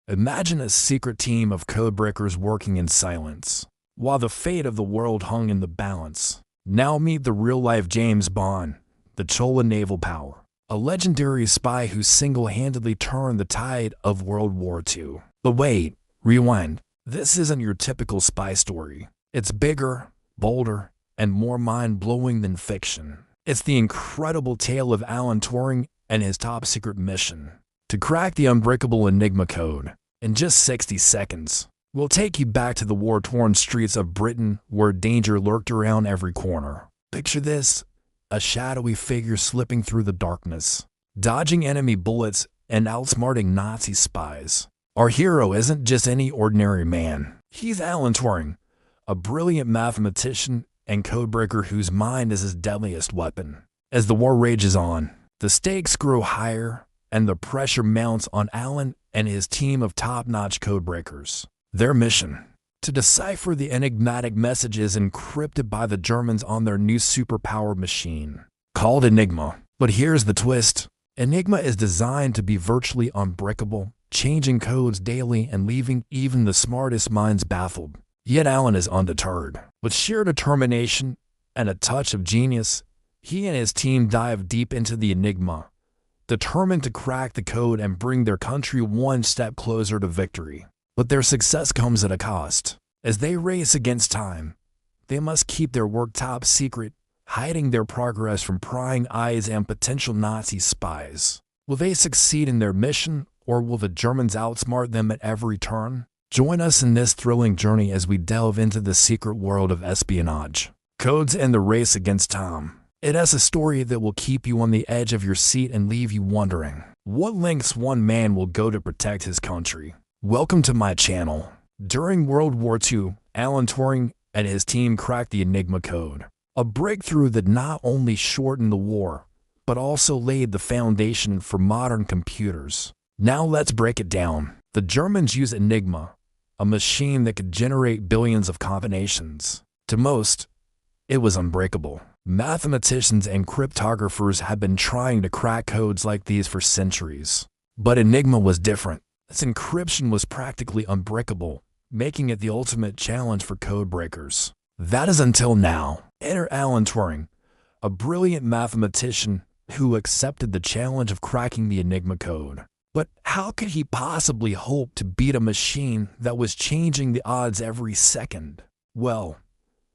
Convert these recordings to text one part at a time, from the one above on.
Imagine a secret team of codebreakers working in silence, while the fate of the world hung in the balance. Now meet the real-life James Bond, the Chola naval power, a legendary spy who single-handedly turned the tide of World War II. But wait, rewind. This isn't your typical spy story. It's bigger, bolder, and more mind-blowing than fiction. It's the incredible tale of Alan Turing and his top-secret mission to crack the unbreakable Enigma code. In just 60 seconds, we'll take you back to the war-torn streets of Britain where danger lurked around every corner. Picture this, a shadowy figure slipping through the darkness, dodging enemy bullets and outsmarting Nazi spies. Our hero isn't just any ordinary man. He's Alan Turing, a brilliant mathematician and codebreaker whose mind is his deadliest weapon. As the war rages on, the stakes grow higher and the pressure mounts on Alan and his team of top-notch codebreakers. Their mission: to decipher the enigmatic messages encrypted by the Germans on their new superpower machine, called Enigma. But here's the twist. Enigma is designed to be virtually unbreakable, changing codes daily and leaving even the smartest minds baffled. Yet Alan is undeterred. With sheer determination and a touch of genius, he and his team dive deep into the Enigma, determined to crack the code and bring their country one step closer to victory. But their success comes at a cost. As they race against time, they must keep their work top secret, hiding their progress from prying eyes and potential Nazi spies. Will they succeed in their mission, or will the Germans outsmart them at every turn? Join us in this thrilling journey as we delve into the secret world of espionage, codes, and the race against time. It has a story that will keep you on the edge of your seat and leave you wondering, what lengths one man will go to protect his country? Welcome to my channel. During World War II, Alan Turing and his team cracked the Enigma code, a breakthrough that not only shortened the war, but also laid the foundation for modern computers. Now let's break it down. The Germans use Enigma, a machine that could generate billions of combinations. To most, it was unbreakable. Mathematicians and cryptographers have been trying to crack codes like these for centuries. But Enigma was different. Its encryption was practically unbreakable, making it the ultimate challenge for code breakers. That is until now. Enter Alan Turing, a brilliant mathematician who accepted the challenge of cracking the Enigma code. But how could he possibly hope to beat a machine that was changing the odds every second? Well,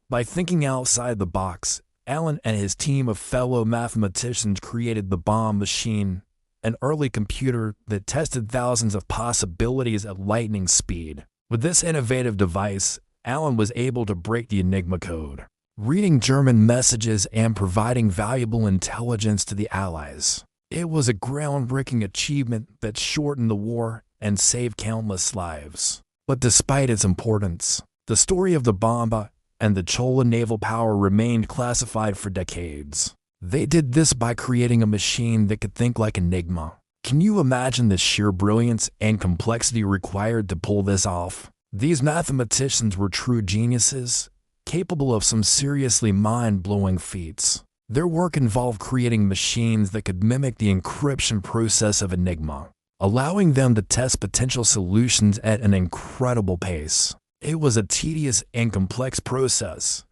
by thinking outside the box, Alan and his team of fellow mathematicians created the bomb machine, an early computer that tested thousands of possibilities at lightning speed. With this innovative device, Alan was able to break the Enigma code, reading German messages and providing valuable intelligence to the Allies. It was a groundbreaking achievement that shortened the war and saved countless lives. But despite its importance, the story of the bomb and the Chola naval power remained classified for decades. They did this by creating a machine that could think like Enigma. Can you imagine the sheer brilliance and complexity required to pull this off? These mathematicians were true geniuses, capable of some seriously mind-blowing feats. Their work involved creating machines that could mimic the encryption process of Enigma, allowing them to test potential solutions at an incredible pace. It was a tedious and complex process,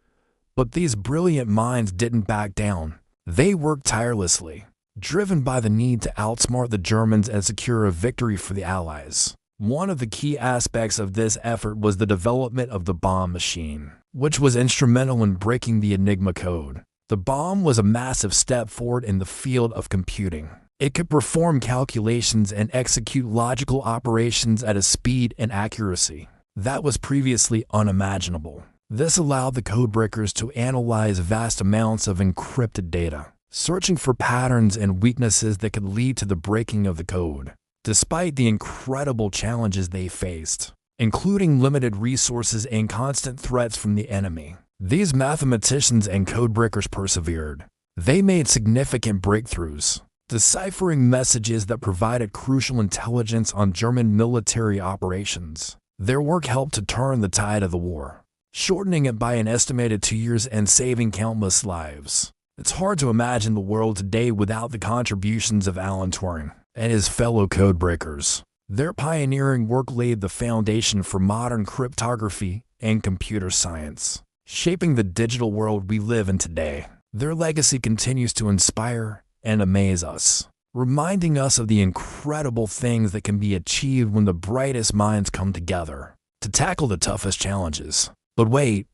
but these brilliant minds didn't back down. They worked tirelessly, driven by the need to outsmart the Germans and secure a victory for the Allies. One of the key aspects of this effort was the development of the bomb machine, which was instrumental in breaking the Enigma code. The bomb was a massive step forward in the field of computing. It could perform calculations and execute logical operations at a speed and accuracy that was previously unimaginable. This allowed the codebreakers to analyze vast amounts of encrypted data, searching for patterns and weaknesses that could lead to the breaking of the code. Despite the incredible challenges they faced, including limited resources and constant threats from the enemy, these mathematicians and codebreakers persevered. They made significant breakthroughs, deciphering messages that provided crucial intelligence on German military operations. Their work helped to turn the tide of the war, shortening it by an estimated 2 years and saving countless lives. It's hard to imagine the world today without the contributions of Alan Turing and his fellow codebreakers. Their pioneering work laid the foundation for modern cryptography and computer science, shaping the digital world we live in today. Their legacy continues to inspire and amaze us, reminding us of the incredible things that can be achieved when the brightest minds come together to tackle the toughest challenges. But wait,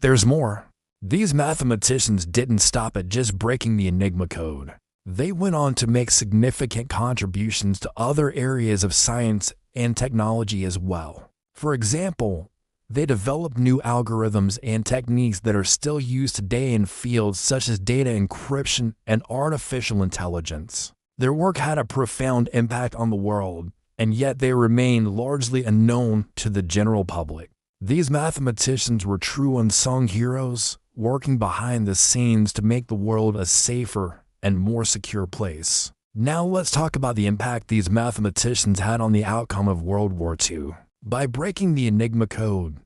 there's more. These mathematicians didn't stop at just breaking the Enigma code. They went on to make significant contributions to other areas of science and technology as well. For example, they developed new algorithms and techniques that are still used today in fields such as data encryption and artificial intelligence. Their work had a profound impact on the world, and yet they remain largely unknown to the general public. These mathematicians were true unsung heroes, working behind the scenes to make the world a safer and more secure place. Now let's talk about the impact these mathematicians had on the outcome of World War II. By breaking the Enigma code,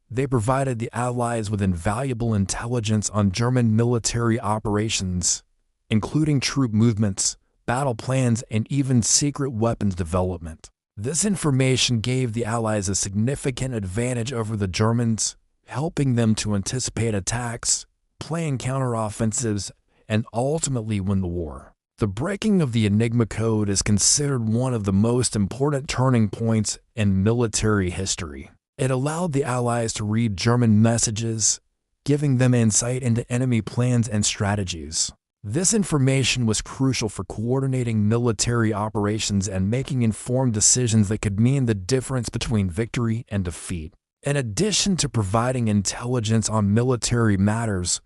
they provided the Allies with invaluable intelligence on German military operations, including troop movements, battle plans, and even secret weapons development. This information gave the Allies a significant advantage over the Germans, helping them to anticipate attacks, plan counteroffensives, and ultimately win the war. The breaking of the Enigma code is considered one of the most important turning points in military history. It allowed the Allies to read German messages, giving them insight into enemy plans and strategies. This information was crucial for coordinating military operations and making informed decisions that could mean the difference between victory and defeat. In addition to providing intelligence on military matters,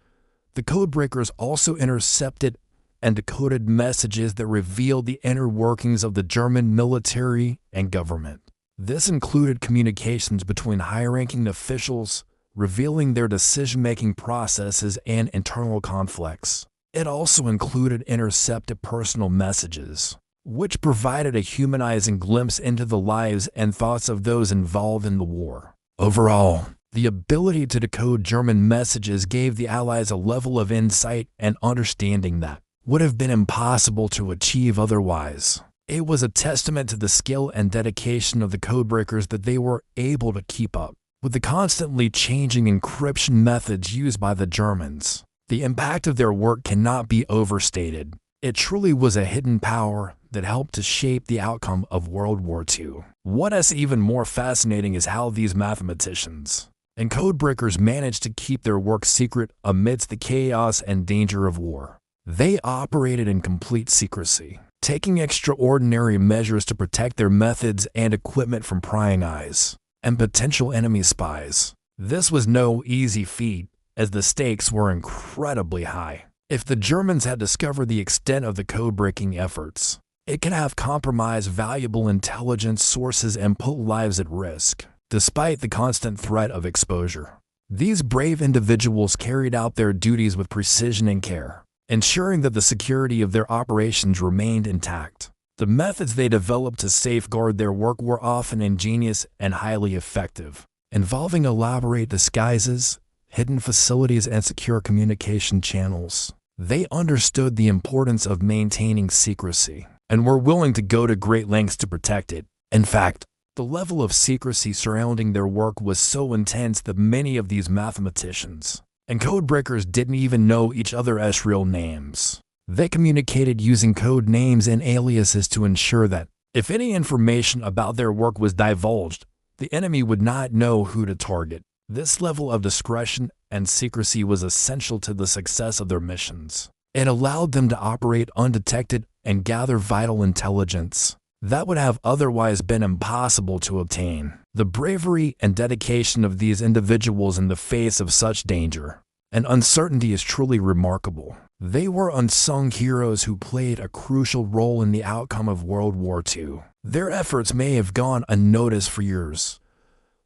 the codebreakers also intercepted and decoded messages that revealed the inner workings of the German military and government. This included communications between high-ranking officials, revealing their decision-making processes and internal conflicts. It also included intercepted personal messages, which provided a humanizing glimpse into the lives and thoughts of those involved in the war. Overall, the ability to decode German messages gave the Allies a level of insight and understanding that would have been impossible to achieve otherwise. It was a testament to the skill and dedication of the codebreakers that they were able to keep up with the constantly changing encryption methods used by the Germans. The impact of their work cannot be overstated. It truly was a hidden power that helped to shape the outcome of World War II. What is even more fascinating is how these mathematicians and codebreakers managed to keep their work secret amidst the chaos and danger of war. They operated in complete secrecy, taking extraordinary measures to protect their methods and equipment from prying eyes and potential enemy spies. This was no easy feat, as the stakes were incredibly high. If the Germans had discovered the extent of the code-breaking efforts, it could have compromised valuable intelligence sources and put lives at risk. Despite the constant threat of exposure, these brave individuals carried out their duties with precision and care, ensuring that the security of their operations remained intact. The methods they developed to safeguard their work were often ingenious and highly effective, involving elaborate disguises, hidden facilities, and secure communication channels. They understood the importance of maintaining secrecy and were willing to go to great lengths to protect it. In fact, the level of secrecy surrounding their work was so intense that many of these mathematicians and codebreakers didn't even know each other's real names. They communicated using code names and aliases to ensure that, if any information about their work was divulged, the enemy would not know who to target. This level of discretion and secrecy was essential to the success of their missions. It allowed them to operate undetected and gather vital intelligence that would have otherwise been impossible to obtain. The bravery and dedication of these individuals in the face of such danger and uncertainty is truly remarkable. They were unsung heroes who played a crucial role in the outcome of World War II. Their efforts may have gone unnoticed for years,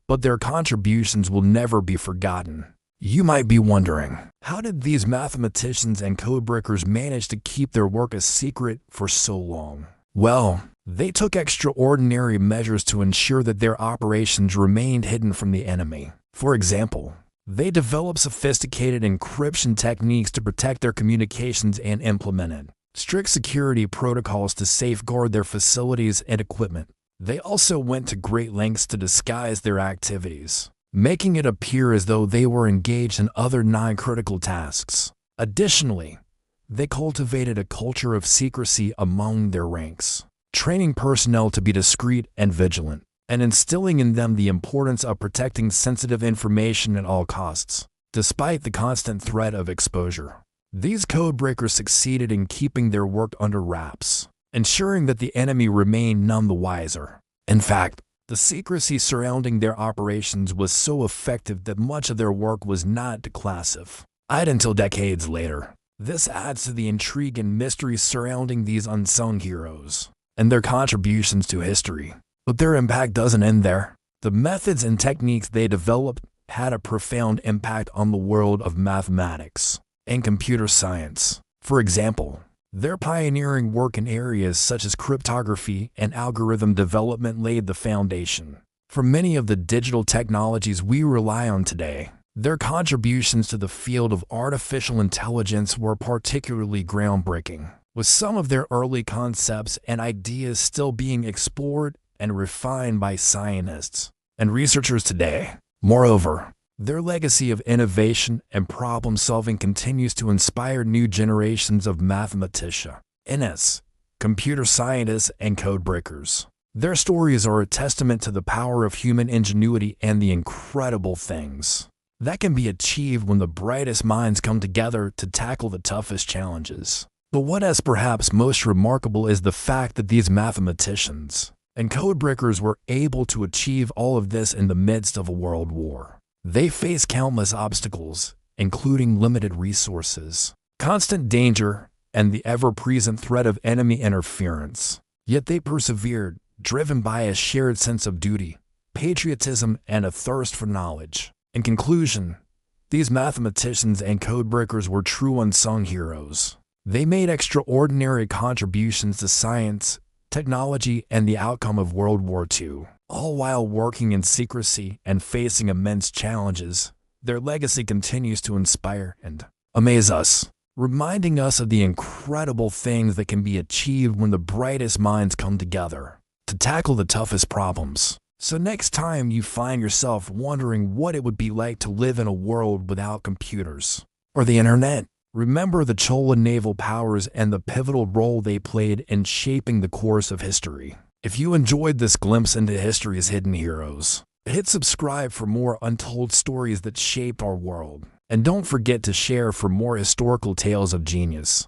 but their contributions will never be forgotten. You might be wondering, how did these mathematicians and codebreakers manage to keep their work a secret for so long? Well, they took extraordinary measures to ensure that their operations remained hidden from the enemy. For example, they developed sophisticated encryption techniques to protect their communications and implemented strict security protocols to safeguard their facilities and equipment. They also went to great lengths to disguise their activities, making it appear as though they were engaged in other non-critical tasks. Additionally, they cultivated a culture of secrecy among their ranks, training personnel to be discreet and vigilant, and instilling in them the importance of protecting sensitive information at all costs, despite the constant threat of exposure. These codebreakers succeeded in keeping their work under wraps, ensuring that the enemy remained none the wiser. In fact, the secrecy surrounding their operations was so effective that much of their work was not declassified until decades later. This adds to the intrigue and mystery surrounding these unsung heroes and their contributions to history. But their impact doesn't end there. The methods and techniques they developed had a profound impact on the world of mathematics and computer science. For example, their pioneering work in areas such as cryptography and algorithm development laid the foundation for many of the digital technologies we rely on today. Their contributions to the field of artificial intelligence were particularly groundbreaking, with some of their early concepts and ideas still being explored and refined by scientists and researchers today. Moreover, their legacy of innovation and problem-solving continues to inspire new generations of mathematicians, computer scientists, and codebreakers. Their stories are a testament to the power of human ingenuity and the incredible things that can be achieved when the brightest minds come together to tackle the toughest challenges. But what is perhaps most remarkable is the fact that these mathematicians and codebreakers were able to achieve all of this in the midst of a world war. They faced countless obstacles, including limited resources, constant danger, and the ever-present threat of enemy interference. Yet they persevered, driven by a shared sense of duty, patriotism, and a thirst for knowledge. In conclusion, these mathematicians and codebreakers were true unsung heroes. They made extraordinary contributions to science, technology, and the outcome of World War II, all while working in secrecy and facing immense challenges. Their legacy continues to inspire and amaze us, reminding us of the incredible things that can be achieved when the brightest minds come together to tackle the toughest problems. So next time you find yourself wondering what it would be like to live in a world without computers or the internet, remember the Chola naval powers and the pivotal role they played in shaping the course of history. If you enjoyed this glimpse into history's hidden heroes, hit subscribe for more untold stories that shaped our world. And don't forget to share for more historical tales of genius.